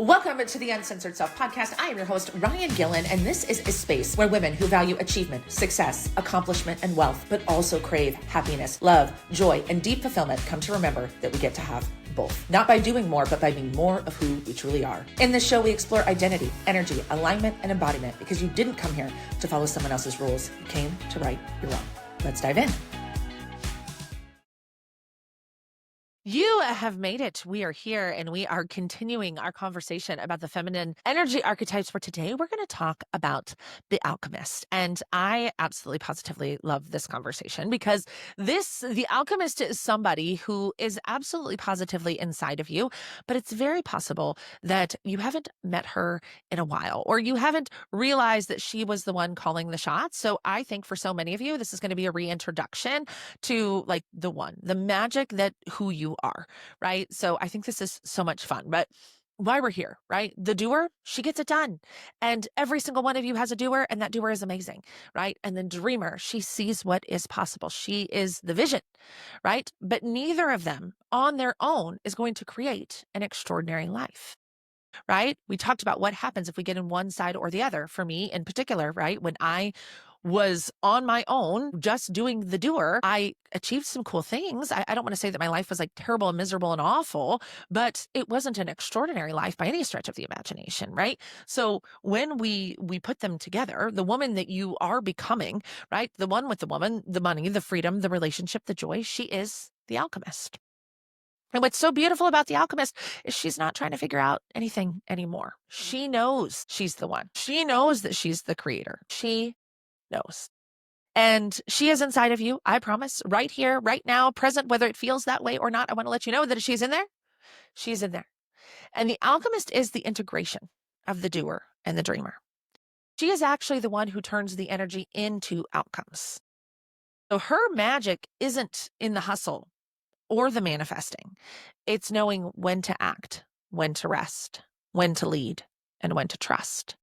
Welcome to the Uncensored Self Podcast. I am your host, Ryan Gillen, and this is a space where women who value achievement, success, accomplishment, and wealth, but also crave happiness, love, joy, and deep fulfillment come to remember that we get to have both. Not by doing more, but by being more of who we truly are. In this show, we explore identity, energy, alignment, and embodiment because you didn't come here to follow someone else's rules. You came to right your own. Let's dive in. You have made it. We are here and we are continuing our conversation about the feminine energy archetypes. For today, we're going to talk about the alchemist. And I absolutely positively love this conversation because the alchemist is somebody who is absolutely positively inside of you, but it's very possible that you haven't met her in a while or you haven't realized that she was the one calling the shots. So I think for so many of you, this is going to be a reintroduction to like the magic that who you are, right? So I think this is so much fun, but why we're here, right? The doer, she gets it done. And every single one of you has a doer and that doer is amazing, right? And the dreamer, she sees what is possible. She is the vision, right? But neither of them on their own is going to create an extraordinary life. Right? We talked about what happens if we get in one side or the other. For me in particular, right? When I was on my own, just doing the doer, I achieved some cool things. I don't want to say that my life was like terrible and miserable and awful, but it wasn't an extraordinary life by any stretch of the imagination, right? So when we put them together, the woman that you are becoming, right? The one with the woman, the money, the freedom, the relationship, the joy, she is the alchemist. And what's so beautiful about the alchemist is she's not trying to figure out anything anymore. She knows she's the one. She knows that she's the creator. She knows. And she is inside of you, I promise, right here, right now, present, whether it feels that way or not. I want to let you know that she's in there. She's in there. And the alchemist is the integration of the doer and the dreamer. She is actually the one who turns the energy into outcomes. So her magic isn't in the hustle or the manifesting. It's knowing when to act, when to rest, when to lead, and when to trust,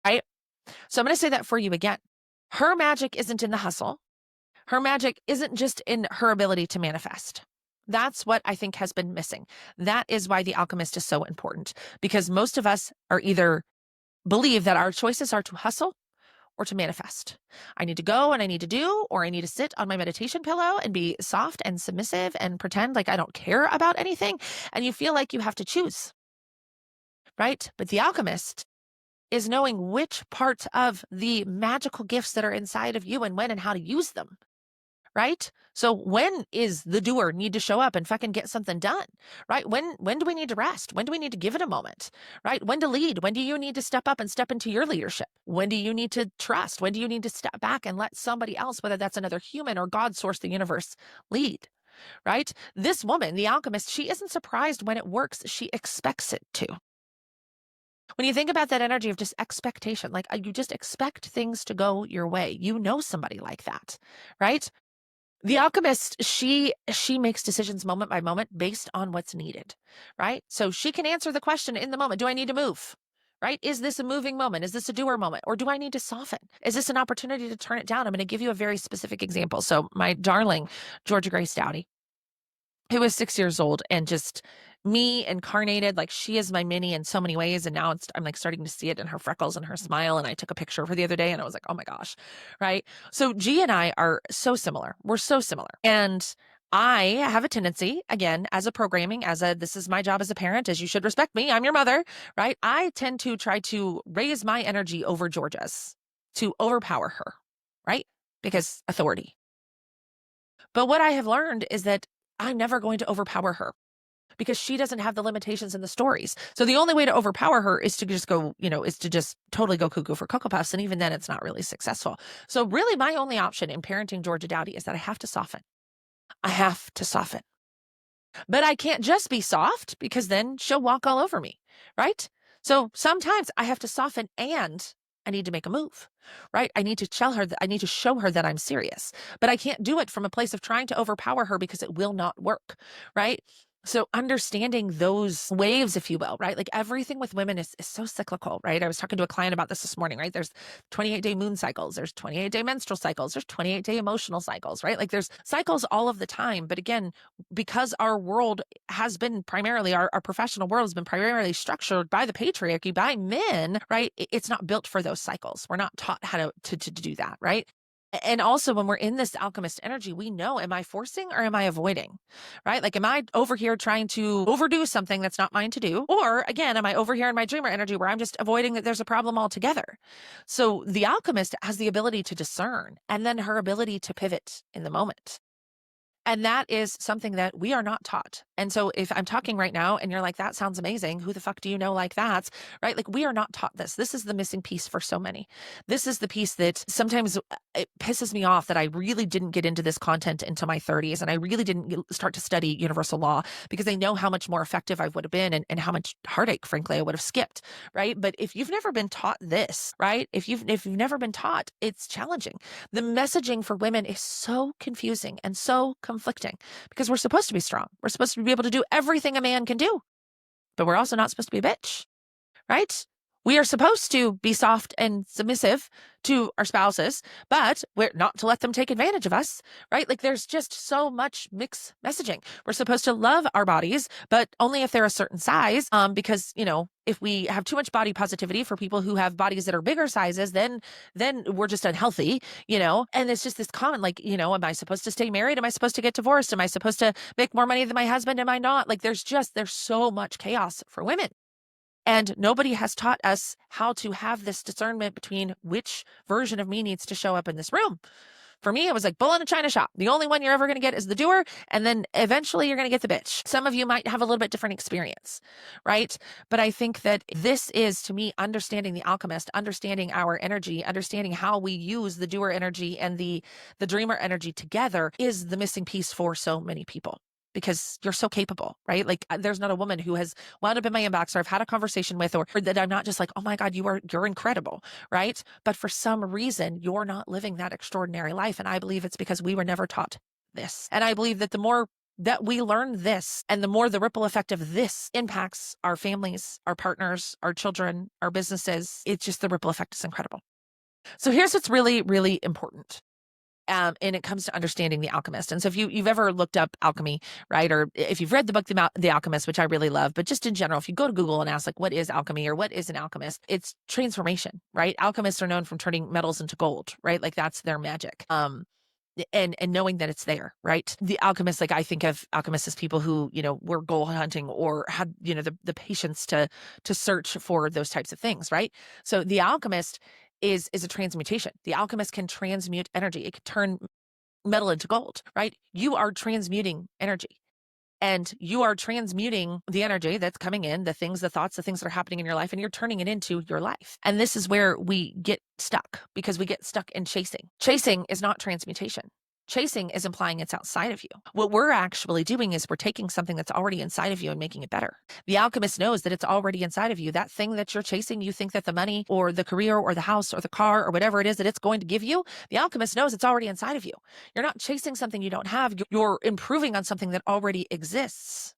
right? So I'm going to say that for you again. Her magic isn't in the hustle. Her magic isn't just in her ability to manifest. That's what I think has been missing. That is why the alchemist is so important, because most of us are either believe that our choices are to hustle or to manifest. I need to go and I need to do, or I need to sit on my meditation pillow and be soft and submissive and pretend like I don't care about anything. And you feel like you have to choose, right? But the alchemist is knowing which parts of the magical gifts that are inside of you and when and how to use them, right? So when is the doer need to show up and fucking get something done, right? When do we need to rest? When do we need to give it a moment, right? When to lead? When do you need to step up and step into your leadership? When do you need to trust? When do you need to step back and let somebody else, whether that's another human or God, source, the universe, lead, right? This woman, the alchemist, she isn't surprised when it works. She expects it to. When you think about that energy of just expectation, like you just expect things to go your way, you know somebody like that, right? The alchemist, she makes decisions moment by moment based on what's needed, right? So she can answer the question in the moment. Do I need to move? Right? Is this a moving moment? Is this a doer moment? Or do I need to soften? Is this an opportunity to turn it down? I'm going to give you a very specific example. So my darling Georgia Grace Dowdy, who was 6 years old and just me incarnated, like she is my mini in so many ways. And now I'm like starting to see it in her freckles and her smile. And I took a picture of her the other day and I was like, oh my gosh. Right. So G and I are so similar. We're so similar. And I have a tendency, again, this is my job as a parent, as you should respect me. I'm your mother, right? I tend to try to raise my energy over Georgia's, to overpower her, right? Because authority. But what I have learned is that I'm never going to overpower her, because she doesn't have the limitations in the stories. So the only way to overpower her is to just go, is to just totally go cuckoo for Cocoa Puffs. And even then it's not really successful. So really my only option in parenting Georgia Dowdy is that I have to soften. I have to soften. But I can't just be soft, because then she'll walk all over me, right? So sometimes I have to soften and I need to make a move, right? I need to tell her that I need to show her that I'm serious, but I can't do it from a place of trying to overpower her, because it will not work, right? So understanding those waves, if you will, right? Like everything with women is so cyclical, right? I was talking to a client about this morning, right? There's 28-day moon cycles, there's 28-day menstrual cycles, there's 28-day emotional cycles, right? Like there's cycles all of the time. But again, because our world has been primarily, our professional world has been primarily structured by the patriarchy, by men, right? It's not built for those cycles. We're not taught how to do that, right? And also when we're in this alchemist energy, we know, am I forcing or am I avoiding, right? Like, am I over here trying to overdo something that's not mine to do? Or again, am I over here in my dreamer energy where I'm just avoiding that there's a problem altogether? So the alchemist has the ability to discern and then her ability to pivot in the moment. And that is something that we are not taught. And so if I'm talking right now and you're like, that sounds amazing, who the fuck do you know like that? Right? Like we are not taught this. This is the missing piece for so many. This is the piece that sometimes it pisses me off that I really didn't get into this content until my 30s. And I really didn't start to study universal law because I know how much more effective I would have been and how much heartache, frankly, I would have skipped. Right. But if you've never been taught this, right? If you've never been taught, it's challenging. The messaging for women is so confusing and so conflicting because we're supposed to be strong. We're supposed to be able to do everything a man can do, but we're also not supposed to be a bitch, right? We are supposed to be soft and submissive to our spouses, but we're not to let them take advantage of us, right? Like there's just so much mixed messaging. We're supposed to love our bodies, but only if they're a certain size, because, if we have too much body positivity for people who have bodies that are bigger sizes, then we're just unhealthy, and it's just this common, like, am I supposed to stay married? Am I supposed to get divorced? Am I supposed to make more money than my husband? Am I not? Like there's so much chaos for women. And nobody has taught us how to have this discernment between which version of me needs to show up in this room. For me, it was like bull in a china shop. The only one you're ever going to get is the doer. And then eventually you're going to get the bitch. Some of you might have a little bit different experience, right? But I think that this is, to me, understanding the alchemist, understanding our energy, understanding how we use the doer energy and the dreamer energy together is the missing piece for so many people. Because you're so capable, right? Like there's not a woman who has wound up in my inbox or I've had a conversation with or that I'm not just like, oh my God, you're incredible, right? But for some reason, you're not living that extraordinary life. And I believe it's because we were never taught this. And I believe that the more that we learn this and the more the ripple effect of this impacts our families, our partners, our children, our businesses, it's just the ripple effect is incredible. So here's what's really, really important. And it comes to understanding the alchemist. And so if you've ever looked up alchemy, right, or if you've read the book, The Alchemist, which I really love, but just in general, if you go to Google and ask like, what is alchemy or what is an alchemist? It's transformation, right? Alchemists are known from turning metals into gold, right? Like that's their magic. And knowing that it's there, right? The alchemists, like I think of alchemists as people who, were goal hunting or had, the patience to search for those types of things, right? So the alchemist is a transmutation. The alchemist can transmute energy. It can turn metal into gold, right? You are transmuting energy. And you are transmuting the energy that's coming in, the things, the thoughts, the things that are happening in your life, and you're turning it into your life. And this is where we get stuck because we get stuck in chasing. Chasing is not transmutation. Chasing is implying it's outside of you. What we're actually doing is we're taking something that's already inside of you and making it better. The alchemist knows that it's already inside of you. That thing that you're chasing, you think that the money or the career or the house or the car or whatever it is that it's going to give you, the alchemist knows it's already inside of you. You're not chasing something you don't have. You're improving on something that already exists.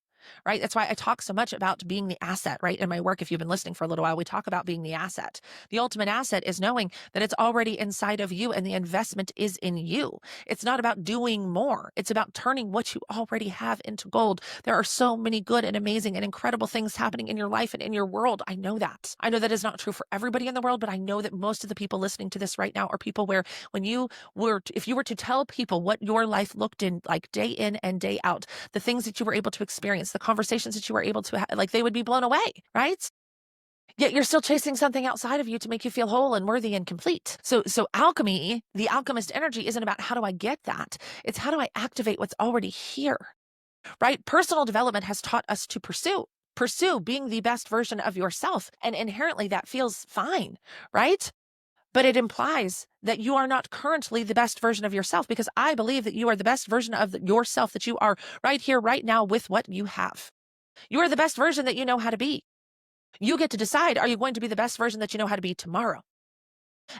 Right? That's why I talk so much about being the asset, right? In my work, if you've been listening for a little while, we talk about being the asset. The ultimate asset is knowing that it's already inside of you and the investment is in you. It's not about doing more. It's about turning what you already have into gold. There are so many good and amazing and incredible things happening in your life and in your world. I know that. I know that is not true for everybody in the world, but I know that most of the people listening to this right now are people where if you were to tell people what your life looked like day in and day out, the things that you were able to experience, the conversations that you were able to have, like they would be blown away, right? Yet you're still chasing something outside of you to make you feel whole and worthy and complete. So alchemy, the alchemist energy isn't about how do I get that? It's how do I activate what's already here, right? Personal development has taught us to pursue being the best version of yourself. And inherently that feels fine, right? But it implies that you are not currently the best version of yourself because I believe that you are the best version of yourself, that you are right here, right now with what you have. You are the best version that you know how to be. You get to decide, are you going to be the best version that you know how to be tomorrow?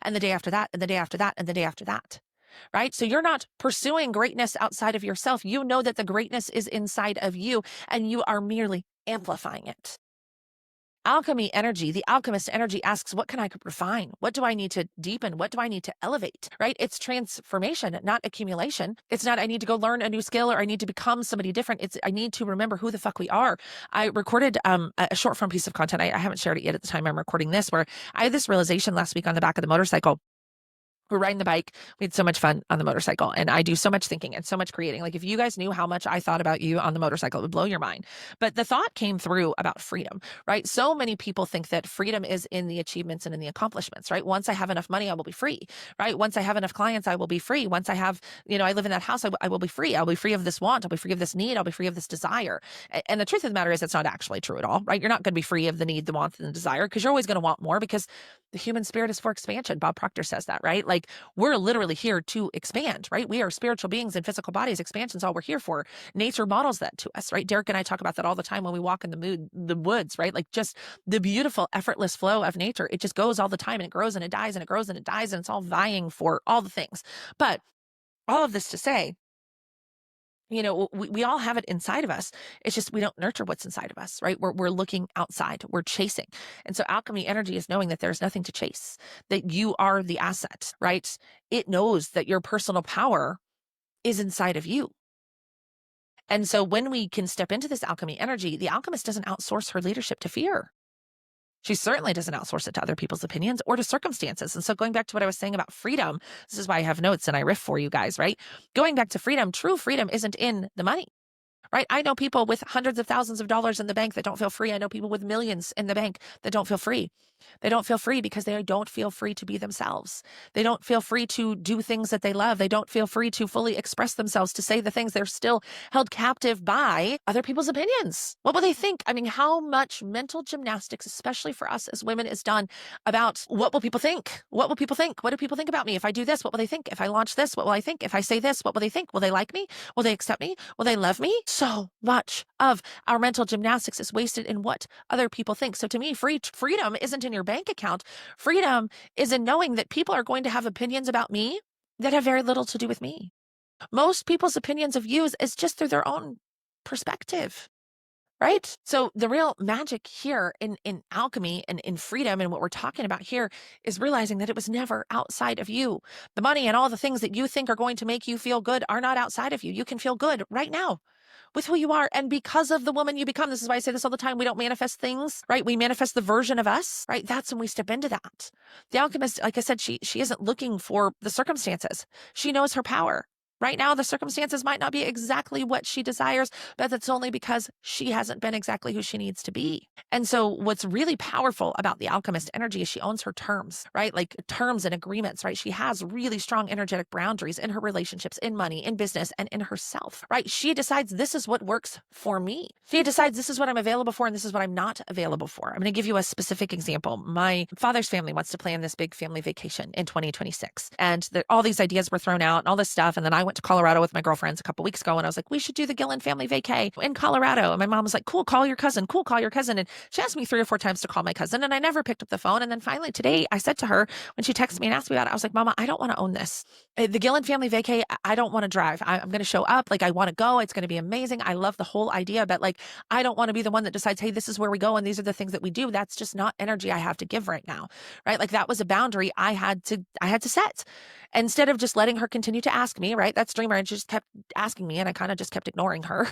And the day after that, and the day after that, and the day after that. right? So you're not pursuing greatness outside of yourself. You know that the greatness is inside of you, and you are merely amplifying it. Alchemy energy, the alchemist energy asks, what can I refine? What do I need to deepen? What do I need to elevate, right? It's transformation, not accumulation. It's not, I need to go learn a new skill or I need to become somebody different. It's, I need to remember who the fuck we are. I recorded a short form piece of content. I haven't shared it yet at the time I'm recording this, where I had this realization last week on the back of the motorcycle. We're riding the bike. We had so much fun on the motorcycle, and I do so much thinking and so much creating. Like if you guys knew how much I thought about you on the motorcycle, it would blow your mind. But the thought came through about freedom, right? So many people think that freedom is in the achievements and in the accomplishments, right? Once I have enough money, I will be free, right? Once I have enough clients, I will be free. Once I have, I live in that house, I will be free. I'll be free of this want. I'll be free of this need. I'll be free of this desire. And the truth of the matter is it's not actually true at all, right? You're not going to be free of the need, the want, and the desire, because you're always going to want more, because the human spirit is for expansion. Bob Proctor says that, right? Like we're literally here to expand, right? We are spiritual beings in physical bodies. Expansion is all we're here for. Nature models that to us, right? Derek and I talk about that all the time when we walk in the woods, right? Like just the beautiful, effortless flow of nature. It just goes all the time, and it grows and it dies and it grows and it dies, and it's all vying for all the things. But all of this to say, we all have it inside of us. It's just we don't nurture what's inside of us, right? We're looking outside, we're chasing. And so alchemy energy is knowing that there's nothing to chase, that you are the asset, right? It knows that your personal power is inside of you. And so when we can step into this alchemy energy, the alchemist doesn't outsource her leadership to fear. She certainly doesn't outsource it to other people's opinions or to circumstances. And so going back to what I was saying about freedom, this is why I have notes and I riff for you guys, right? Going back to freedom, true freedom isn't in the money, right? I know people with hundreds of thousands of dollars in the bank that don't feel free. I know people with millions in the bank that don't feel free. They don't feel free because they don't feel free to be themselves. They don't feel free to do things that they love. They don't feel free to fully express themselves, to say the things. They're still held captive by other people's opinions. What will they think? I mean, how much mental gymnastics, especially for us as women, is done about what will people think? What will people think? What do people think about me? If I do this, what will they think? If I launch this, what will I think? If I say this, what will they think? Will they like me? Will they accept me? Will they love me? So much of our mental gymnastics is wasted in what other people think. So to me, freedom isn't in your bank account. Freedom is in knowing that people are going to have opinions about me that have very little to do with me. Most people's opinions of you is just through their own perspective, right? So the real magic here in alchemy and in freedom, and what we're talking about here, is realizing that it was never outside of you. The money and all the things that you think are going to make you feel good are not outside of you. You can feel good right now with who you are. And because of the woman you become, this is why I say this all the time, we don't manifest things, right? We manifest the version of us, right? That's when we step into that. The alchemist, like I said, she isn't looking for the circumstances. She knows her power. Right now, the circumstances might not be exactly what she desires, but that's only because she hasn't been exactly who she needs to be. And so what's really powerful about the alchemist energy is she owns her terms, right? Like terms and agreements, right? She has really strong energetic boundaries in her relationships, in money, in business, and in herself, right? She decides this is what works for me. She decides this is what I'm available for and this is what I'm not available for. I'm going to give you a specific example. My father's family wants to plan this big family vacation in 2026. And all these ideas were thrown out and all this stuff. And then I went to Colorado with my girlfriends a couple weeks ago, and I was like, we should do the Gillen family vacay in Colorado. And my mom was like, cool, call your cousin. Cool, call your cousin. And she asked me 3 or 4 times to call my cousin, and I never picked up the phone. And then finally today, I said to her, when she texted me and asked me about it, I was like, Mama, I don't want to own this. The Gillen family vacay, I don't want to drive. I'm going to show up. Like, I want to go. It's going to be amazing. I love the whole idea, but like, I don't want to be the one that decides, hey, this is where we go and these are the things that we do. That's just not energy I have to give right now, right? Like that was a boundary I had to set. Instead of just letting her continue to ask me, right? That's Dreamer. And she just kept asking me and I kind of just kept ignoring her.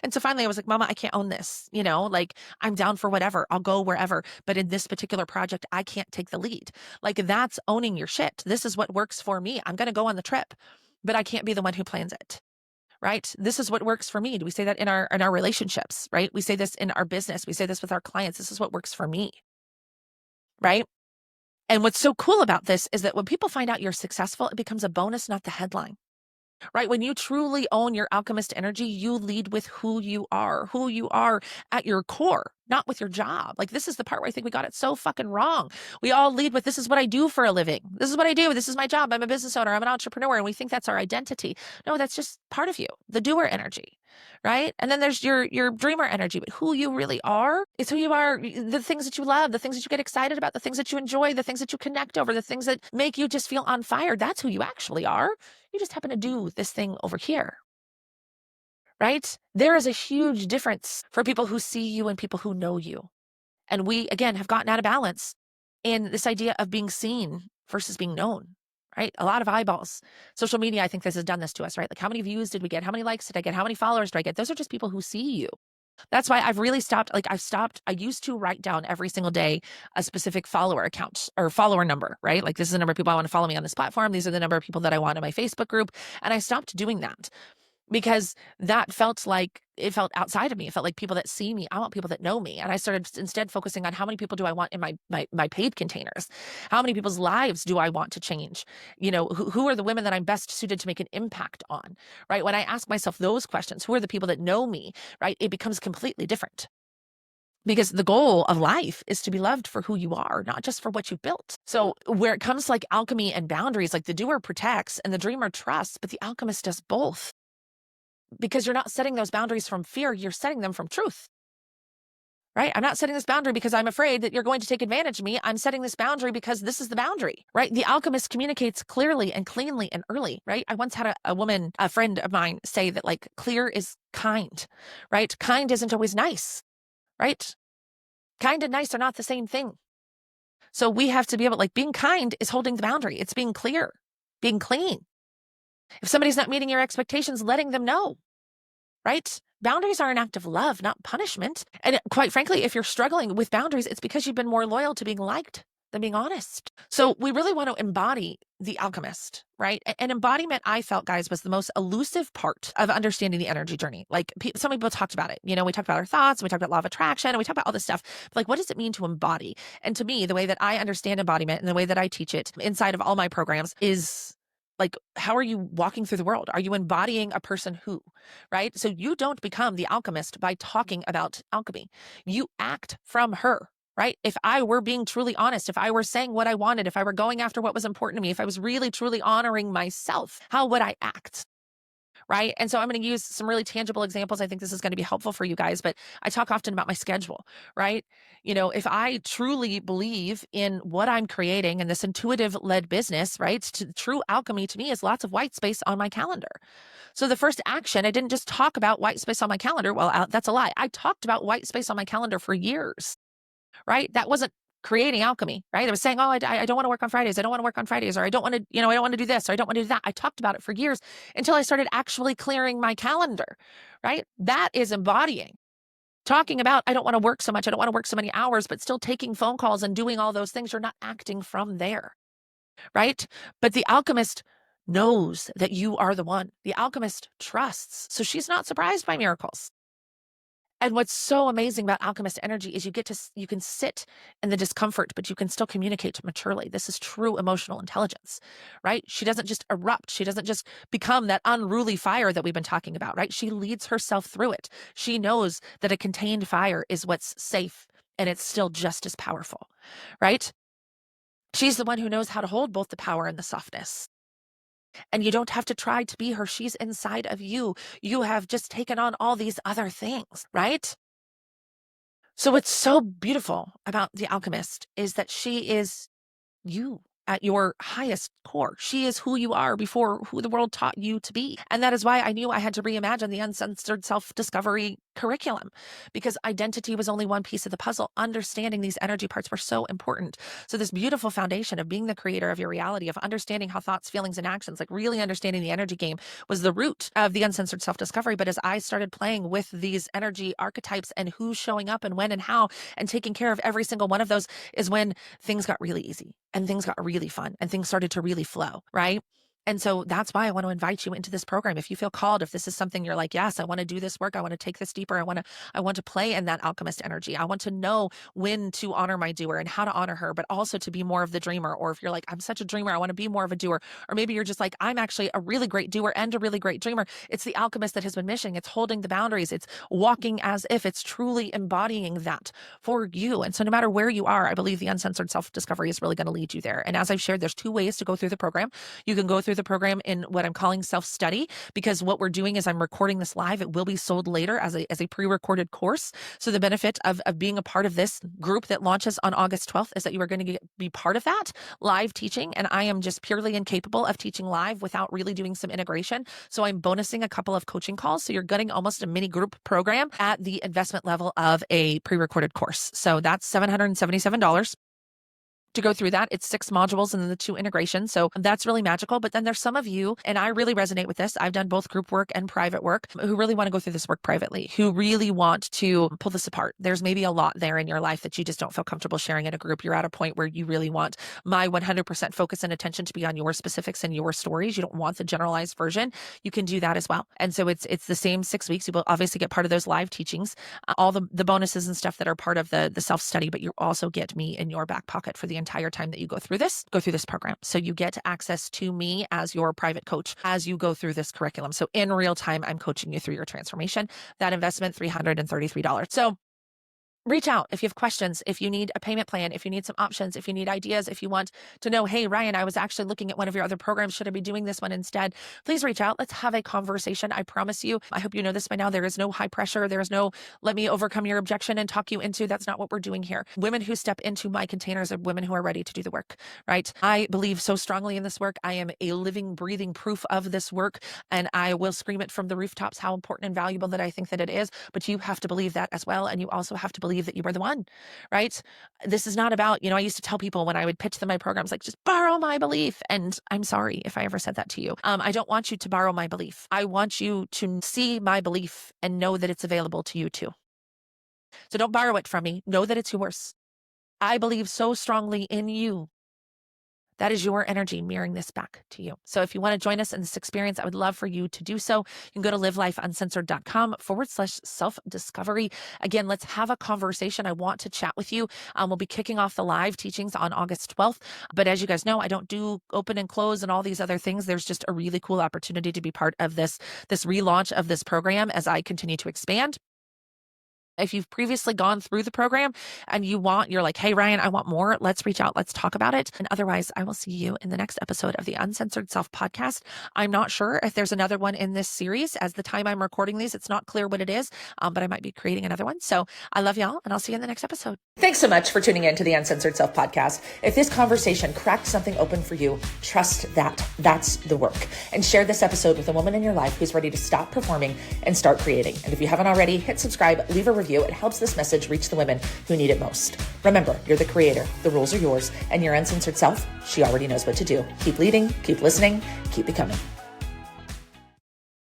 And so finally I was like, Mama, I can't own this. Like I'm down for whatever. I'll go wherever. But in this particular project, I can't take the lead. Like that's owning your shit. This is what works for me. I'm going to go on the trip, but I can't be the one who plans it. Right? This is what works for me. Do we say that in our relationships, right? We say this in our business. We say this with our clients. This is what works for me. Right? And what's so cool about this is that when people find out you're successful, it becomes a bonus, not the headline, right? When you truly own your alchemist energy, you lead with who you are at your core. not with your job. Like, this is the part where I think we got it so fucking wrong. We all lead with, this is what I do for a living. This is what I do. This is my job. I'm a business owner. I'm an entrepreneur. And we think that's our identity. No, that's just part of you, the doer energy, right? And then there's your dreamer energy, but who you really are is who you are, the things that you love, the things that you get excited about, the things that you enjoy, the things that you connect over, the things that make you just feel on fire. That's who you actually are. You just happen to do this thing over here. Right? There is a huge difference for people who see you and people who know you. And we, again, have gotten out of balance in this idea of being seen versus being known, right? A lot of eyeballs. Social media, I think this has done this to us, right? Like, how many views did we get? How many likes did I get? How many followers did I get? Those are just people who see you. That's why I've really stopped. I used to write down every single day a specific follower account or follower number, right? Like, this is the number of people I want to follow me on this platform. These are the number of people that I want in my Facebook group. And I stopped doing that, because that felt like, it felt outside of me. It felt like people that see me. I want people that know me. And I started instead focusing on how many people do I want in my paid containers? How many people's lives do I want to change? You know, who are the women that I'm best suited to make an impact on, right? When I ask myself those questions, who are the people that know me, right? It becomes completely different. Because the goal of life is to be loved for who you are, not just for what you built. So where it comes to like alchemy and boundaries, like the doer protects and the dreamer trusts, but the alchemist does both. Because you're not setting those boundaries from fear, you're setting them from truth, right? I'm not setting this boundary because I'm afraid that you're going to take advantage of me. I'm setting this boundary because this is the boundary, right? The alchemist communicates clearly and cleanly and early, right? I once had a woman, a friend of mine, say that like clear is kind, right? Kind isn't always nice, right? Kind and nice are not the same thing. So we have to be able, like, being kind is holding the boundary. It's being clear, being clean. If somebody's not meeting your expectations, letting them know, right? Boundaries are an act of love, not punishment. And quite frankly, if you're struggling with boundaries, it's because you've been more loyal to being liked than being honest. So we really want to embody the alchemist, right? And embodiment, I felt, guys, was the most elusive part of understanding the energy journey. Like, some people talked about it. You know, we talked about our thoughts, we talked about law of attraction, and we talked about all this stuff. But like, what does it mean to embody? And to me, the way that I understand embodiment and the way that I teach it inside of all my programs is like, how are you walking through the world? Are you embodying a person who, right? So you don't become the alchemist by talking about alchemy. You act from her, right? If I were being truly honest, if I were saying what I wanted, if I were going after what was important to me, if I was really, truly honoring myself, how would I act? Right. And so I'm going to use some really tangible examples. I think this is going to be helpful for you guys, but I talk often about my schedule, right? You know, if I truly believe in what I'm creating and this intuitive led business, right? True alchemy to me is lots of white space on my calendar. So the first action, I didn't just talk about white space on my calendar. Well, that's a lie. I talked about white space on my calendar for years, right? That wasn't creating alchemy, right? I was saying, oh, I don't want to work on Fridays. I don't want to work on Fridays, or I don't want to, I don't want to do this, or I don't want to do that. I talked about it for years until I started actually clearing my calendar, right? That is embodying. Talking about, I don't want to work so much. I don't want to work so many hours, but still taking phone calls and doing all those things. You're not acting from there, right? But the alchemist knows that you are the one. The alchemist trusts. So she's not surprised by miracles. And what's so amazing about alchemist energy is you can sit in the discomfort, but you can still communicate maturely. This is true emotional intelligence, right? She doesn't just erupt. She doesn't just become that unruly fire that we've been talking about, right? She leads herself through it. She knows that a contained fire is what's safe, and it's still just as powerful, right? She's the one who knows how to hold both the power and the softness. And you don't have to try to be her. She's inside of you. You have just taken on all these other things, right? So what's so beautiful about the alchemist is that she is you at your highest core. She is who you are before who the world taught you to be. And that is why I knew I had to reimagine the Uncensored self-discovery curriculum, because identity was only one piece of the puzzle. Understanding these energy parts were so important. So this beautiful foundation of being the creator of your reality, of understanding how thoughts, feelings, and actions, like really understanding the energy game, was the root of the Uncensored self-discovery. But as I started playing with these energy archetypes and who's showing up and when and how, and taking care of every single one of those, is when things got really easy and things got really fun and things started to really flow, right? And so that's why I want to invite you into this program. If you feel called, if this is something you're like, yes, I want to do this work. I want to take this deeper. I want to play in that alchemist energy. I want to know when to honor my doer and how to honor her, but also to be more of the dreamer. Or if you're like, I'm such a dreamer, I want to be more of a doer. Or maybe you're just like, I'm actually a really great doer and a really great dreamer. It's the alchemist that has been missing. It's holding the boundaries. It's walking as if it's truly embodying that for you. And so no matter where you are, I believe the Uncensored Self-Discovery is really going to lead you there. And as I've shared, there's 2 ways to go through the program. You can go through the program in what I'm calling self-study, because what we're doing is I'm recording this live. It will be sold later as a pre-recorded course. So the benefit of being a part of this group that launches on August 12th is that you are going to be part of that live teaching. And I am just purely incapable of teaching live without really doing some integration. So I'm bonusing a couple of coaching calls. So you're getting almost a mini group program at the investment level of a pre-recorded course. So that's $777. To go through that. It's 6 modules and then the 2 integrations. So that's really magical. But then there's some of you, and I really resonate with this. I've done both group work and private work, who really want to go through this work privately, who really want to pull this apart. There's maybe a lot there in your life that you just don't feel comfortable sharing in a group. You're at a point where you really want my 100% focus and attention to be on your specifics and your stories. You don't want the generalized version. You can do that as well. And so it's the same 6 weeks. You will obviously get part of those live teachings, all the bonuses and stuff that are part of the self-study, but you also get me in your back pocket for the entire time that you go through this program. So you get access to me as your private coach as you go through this curriculum. So in real time, I'm coaching you through your transformation. That investment, $333. So reach out if you have questions, if you need a payment plan, if you need some options, if you need ideas, if you want to know, hey, Ryan, I was actually looking at one of your other programs. Should I be doing this one instead? Please reach out. Let's have a conversation. I promise you, I hope you know this by now. There is no high pressure. There is no, let me overcome your objection and talk you into. That's not what we're doing here. Women who step into my containers are women who are ready to do the work, right? I believe so strongly in this work. I am a living, breathing proof of this work. And I will scream it from the rooftops how important and valuable that I think that it is. But you have to believe that as well. And you also have to believe that you are the one, right? This is not about, I used to tell people when I would pitch them my programs, like, just borrow my belief. And I'm sorry if I ever said that to you. I don't want you to borrow my belief. I want you to see my belief and know that it's available to you too. So don't borrow it from me. Know that it's yours. I believe so strongly in you. That is your energy mirroring this back to you. So if you want to join us in this experience, I would love for you to do so. You can go to livelifeuncensored.com/self-discovery. Again, let's have a conversation. I want to chat with you. We'll be kicking off the live teachings on August 12th. But as you guys know, I don't do open and close and all these other things. There's just a really cool opportunity to be part of this relaunch of this program as I continue to expand. If you've previously gone through the program and you're like, hey, Ryan, I want more, let's reach out. Let's talk about it. And otherwise, I will see you in the next episode of the Uncensored Self podcast. I'm not sure if there's another one in this series. As the time I'm recording these, it's not clear what it is, but I might be creating another one. So I love y'all, and I'll see you in the next episode. Thanks so much for tuning in to the Uncensored Self podcast. If this conversation cracked something open for you, trust that. That's the work. And share this episode with a woman in your life who's ready to stop performing and start creating. And if you haven't already, hit subscribe, leave a review. It helps this message reach the women who need it most. Remember, you're the creator. The rules are yours. And your uncensored self, she already knows what to do. Keep leading, keep listening, keep becoming.